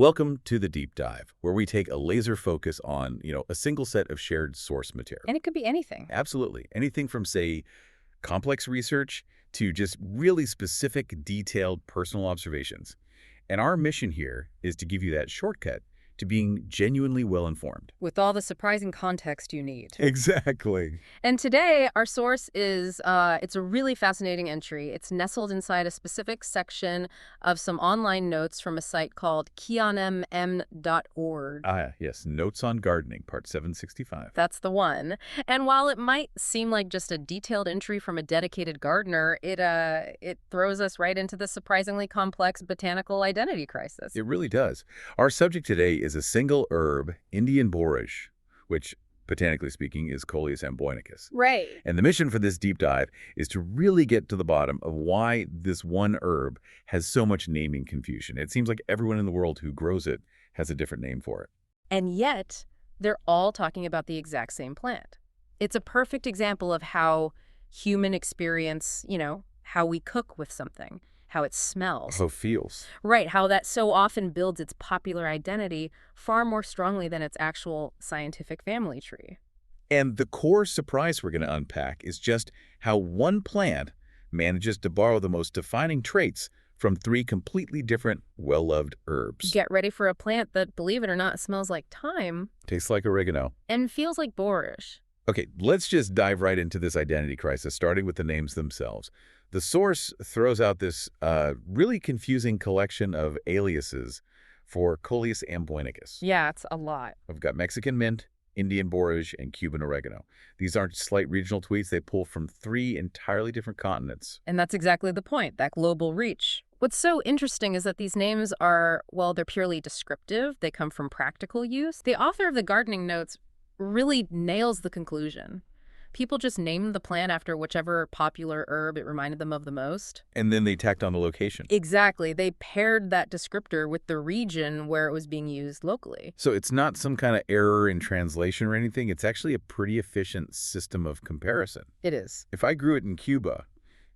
Welcome to the Deep Dive, where we take a laser focus on, a single set of shared source material. And it could be anything. Absolutely. Anything from, say, complex research to just really specific, detailed personal observations. And our mission here is to give you that shortcut to being genuinely well-informed. With all the surprising context you need. Exactly. And today, our source is, it's a really fascinating entry. It's nestled inside a specific section of some online notes from a site called kionmm.org. Yes. Notes on Gardening, part 765. That's the one. And while it might seem like just a detailed entry from a dedicated gardener, it throws us right into the surprisingly complex botanical identity crisis. It really does. Our subject today is a single herb, Indian Borage, which, botanically speaking, is Coleus amboinicus. Right. And the mission for this deep dive is to really get to the bottom of why this one herb has so much naming confusion. It seems like everyone in the world who grows it has a different name for it. And yet, they're all talking about the exact same plant. It's a perfect example of how human experience, how we cook with something, how it smells. How it feels. Right, how that so often builds its popular identity far more strongly than its actual scientific family tree. And the core surprise we're going to unpack is just how one plant manages to borrow the most defining traits from three completely different, well-loved herbs. Get ready for a plant that, believe it or not, smells like thyme. Tastes like oregano. And feels like borage. Okay, let's just dive right into this identity crisis, starting with the names themselves. The source throws out this really confusing collection of aliases for Coleus amboinicus. Yeah, it's a lot. We've got Mexican mint, Indian borage, and Cuban oregano. These aren't slight regional tweaks. They pull from three entirely different continents. And that's exactly the point, that global reach. What's so interesting is that these names are, well, they're purely descriptive. They come from practical use. The author of the gardening notes really nails the conclusion. People just named the plant after whichever popular herb it reminded them of the most. And then they tacked on the location. Exactly. They paired that descriptor with the region where it was being used locally. So it's not some kind of error in translation or anything. It's actually a pretty efficient system of comparison. It is. If I grew it in Cuba,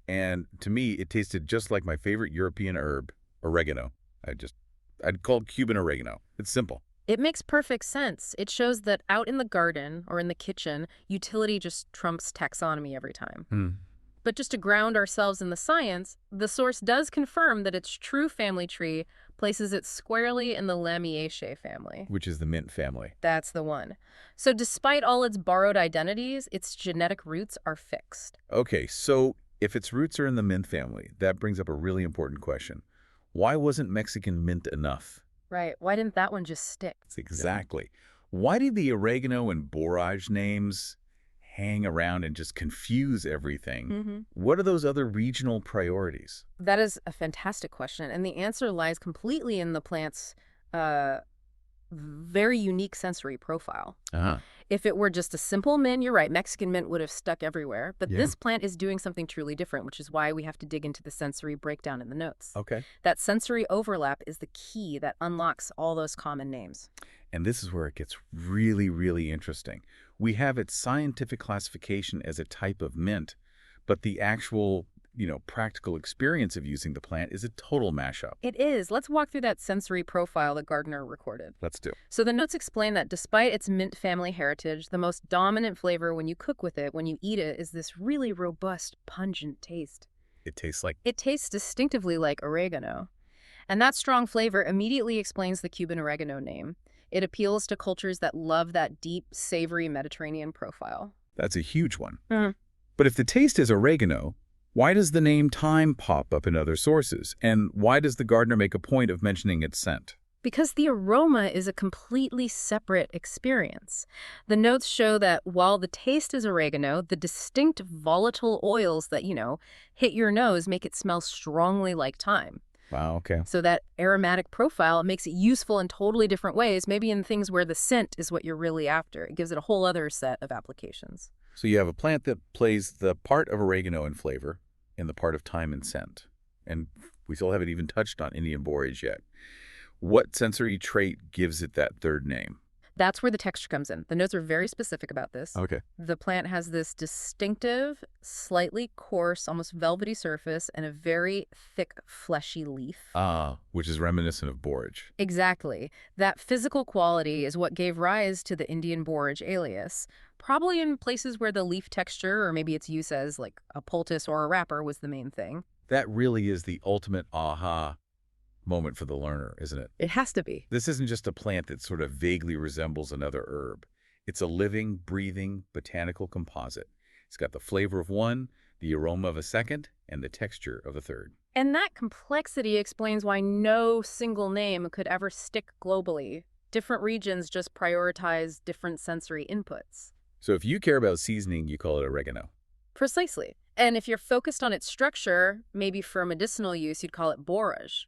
and to me it tasted just like my favorite European herb, oregano, I'd call it Cuban oregano. It's simple. It makes perfect sense. It shows that out in the garden or in the kitchen, utility just trumps taxonomy every time. But just to ground ourselves in the science, the source does confirm that its true family tree places it squarely in the Lamiaceae family. Which is the mint family. That's the one. So despite all its borrowed identities, its genetic roots are fixed. Okay, so if its roots are in the mint family, that brings up a really important question. Why wasn't Mexican mint enough? Right. Why didn't that one just stick? Exactly. Why did the oregano and borage names hang around and just confuse everything? What are those other regional priorities? That is a fantastic question. And the answer lies completely in the plant's very unique sensory profile. If it were just a simple mint, you're right, Mexican mint would have stuck everywhere. But this plant is doing something truly different, which is why we have to dig into the sensory breakdown in the notes. Okay. That sensory overlap is the key that unlocks all those common names. And this is where it gets really, really interesting. We have its scientific classification as a type of mint, but the actual practical experience of using the plant is a total mashup. It is. Let's walk through that sensory profile that Gardner recorded. Let's do. So the notes explain that despite its mint family heritage, the most dominant flavor when you cook with it, when you eat it, is this really robust, pungent taste. It tastes like... It tastes distinctively like oregano. And that strong flavor immediately explains the Cuban oregano name. It appeals to cultures that love that deep, savory Mediterranean profile. That's a huge one. But if the taste is oregano, why does the name thyme pop up in other sources? And why does the gardener make a point of mentioning its scent? Because the aroma is a completely separate experience. The notes show that while the taste is oregano, the distinct volatile oils that, hit your nose make it smell strongly like thyme. Wow, okay. So that aromatic profile makes it useful in totally different ways, maybe in things where the scent is what you're really after. It gives it a whole other set of applications. So you have a plant that plays the part of oregano in flavor and the part of thyme in scent. And we still haven't even touched on Indian borage yet. What sensory trait gives it that third name? That's where the texture comes in. The notes are very specific about this. Okay. The plant has this distinctive, slightly coarse, almost velvety surface and a very thick, fleshy leaf. Ah, which is reminiscent of borage. Exactly. That physical quality is what gave rise to the Indian Borage alias, probably in places where the leaf texture or maybe its use as like a poultice or a wrapper was the main thing. That really is the ultimate aha moment for the learner, isn't it? It has to be. This isn't just a plant that sort of vaguely resembles another herb. It's a living, breathing, botanical composite. It's got the flavor of one, the aroma of a second, and the texture of a third. And that complexity explains why no single name could ever stick globally. Different regions just prioritize different sensory inputs. So if you care about seasoning, you call it oregano. Precisely. And if you're focused on its structure, maybe for medicinal use, you'd call it borage.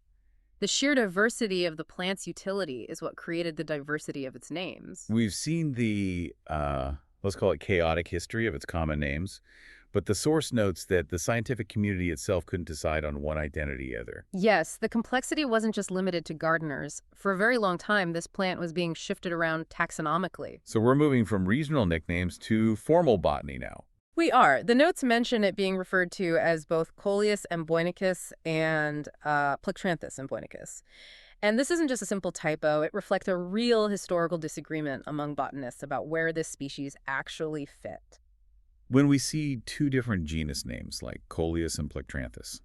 The sheer diversity of the plant's utility is what created the diversity of its names. We've seen the, let's call it chaotic history of its common names, but the source notes that the scientific community itself couldn't decide on one identity either. Yes, the complexity wasn't just limited to gardeners. For a very long time, this plant was being shifted around taxonomically. So we're moving from regional nicknames to formal botany now. We are. The notes mention it being referred to as both Coleus amboinicus and Plectranthus amboinicus. And this isn't just a simple typo. It reflects a real historical disagreement among botanists about where this species actually fit. When we see two different genus names like Coleus and Plectranthus,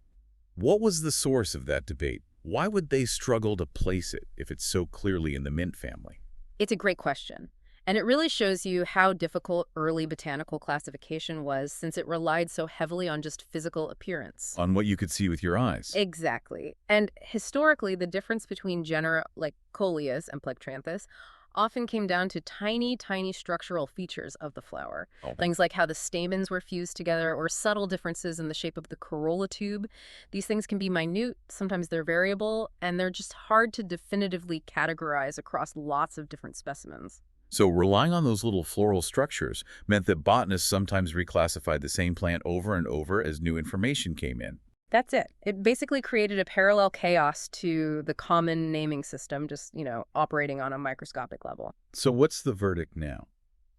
what was the source of that debate? Why would they struggle to place it if it's so clearly in the mint family? It's a great question. And it really shows you how difficult early botanical classification was since it relied so heavily on just physical appearance. On what you could see with your eyes. Exactly. And historically, the difference between genera like Coleus and Plectranthus often came down to tiny, tiny structural features of the flower. Oh. Things like how the stamens were fused together or subtle differences in the shape of the corolla tube. These things can be minute, sometimes they're variable, and they're just hard to definitively categorize across lots of different specimens. So relying on those little floral structures meant that botanists sometimes reclassified the same plant over and over as new information came in. That's it. It basically created a parallel chaos to the common naming system, just, operating on a microscopic level. So what's the verdict now?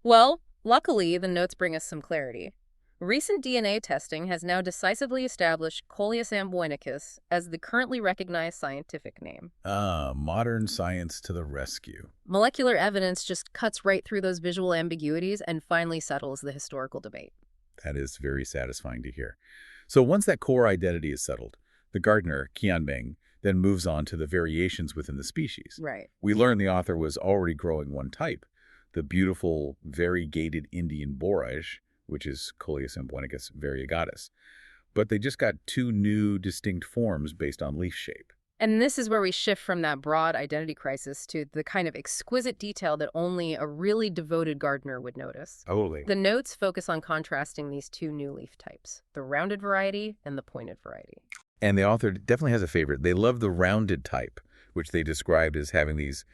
Well, luckily, the notes bring us some clarity. Recent DNA testing has now decisively established Coleus amboinicus as the currently recognized scientific name. Modern science to the rescue. Molecular evidence just cuts right through those visual ambiguities and finally settles the historical debate. That is very satisfying to hear. So once that core identity is settled, the gardener, Qianbing, then moves on to the variations within the species. Right. We learn the author was already growing one type, the beautiful variegated Indian Borage, which is Coleus amboinicus variegatus. But they just got two new distinct forms based on leaf shape. And this is where we shift from that broad identity crisis to the kind of exquisite detail that only a really devoted gardener would notice. Totally. The notes focus on contrasting these two new leaf types, the rounded variety and the pointed variety. And the author definitely has a favorite. They love the rounded type, which they described as having these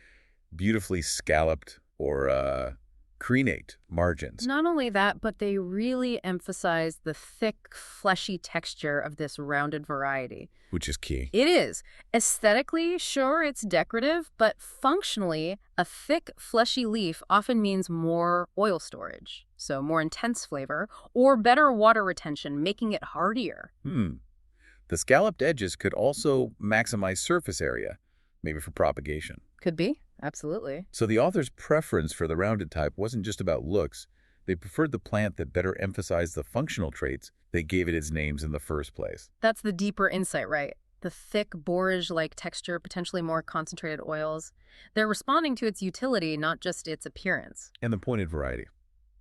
beautifully scalloped or crenate margins. Not only that, but they really emphasize the thick, fleshy texture of this rounded variety. Which is key. It is. Aesthetically, sure, it's decorative, but functionally, a thick, fleshy leaf often means more oil storage, so more intense flavor, or better water retention, making it hardier. The scalloped edges could also maximize surface area, maybe for propagation. Could be. Absolutely. So the author's preference for the rounded type wasn't just about looks. They preferred the plant that better emphasized the functional traits that gave it its names in the first place. That's the deeper insight, right? The thick, borage-like texture, potentially more concentrated oils. They're responding to its utility, not just its appearance. And the pointed variety.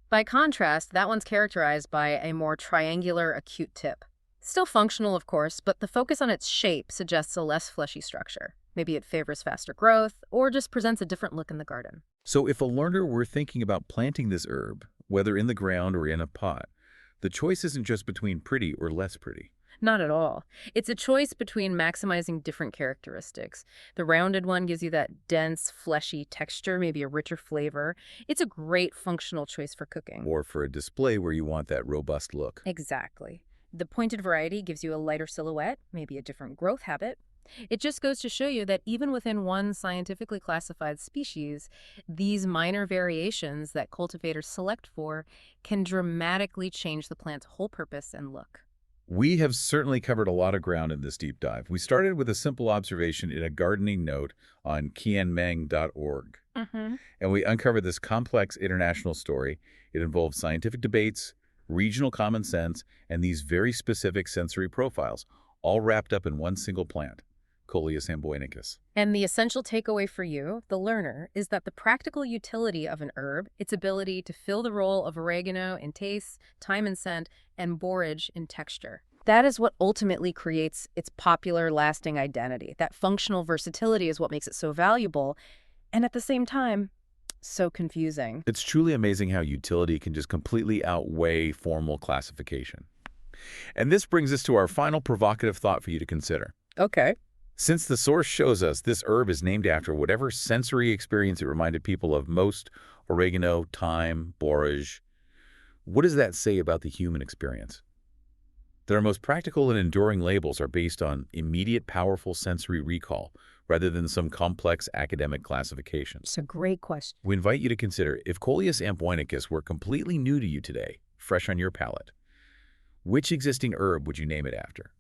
By contrast, that one's characterized by a more triangular, acute tip. Still functional, of course, but the focus on its shape suggests a less fleshy structure. Maybe it favors faster growth, or just presents a different look in the garden. So if a learner were thinking about planting this herb, whether in the ground or in a pot, the choice isn't just between pretty or less pretty. Not at all. It's a choice between maximizing different characteristics. The rounded one gives you that dense, fleshy texture, maybe a richer flavor. It's a great functional choice for cooking. Or for a display where you want that robust look. Exactly. The pointed variety gives you a lighter silhouette, maybe a different growth habit. It just goes to show you that even within one scientifically classified species, these minor variations that cultivators select for can dramatically change the plant's whole purpose and look. We have certainly covered a lot of ground in this deep dive. We started with a simple observation in a gardening note on qianmeng.org, Mm-hmm. and we uncovered this complex international story. It involves scientific debates, regional common sense, and these very specific sensory profiles, all wrapped up in one single plant, Coleus amboinicus. And the essential takeaway for you, the learner, is that the practical utility of an herb, its ability to fill the role of oregano in taste, thyme in scent, and borage in texture. That is what ultimately creates its popular, lasting identity. That functional versatility is what makes it so valuable, and at the same time, so confusing. It's truly amazing how utility can just completely outweigh formal classification. And this brings us to our final provocative thought for you to consider. Okay. Since the source shows us this herb is named after whatever sensory experience it reminded people of most, oregano, thyme, borage, what does that say about the human experience? That our most practical and enduring labels are based on immediate, powerful sensory recall rather than some complex academic classifications. It's a great question. We invite you to consider, if Coleus amboinicus were completely new to you today, fresh on your palate, which existing herb would you name it after?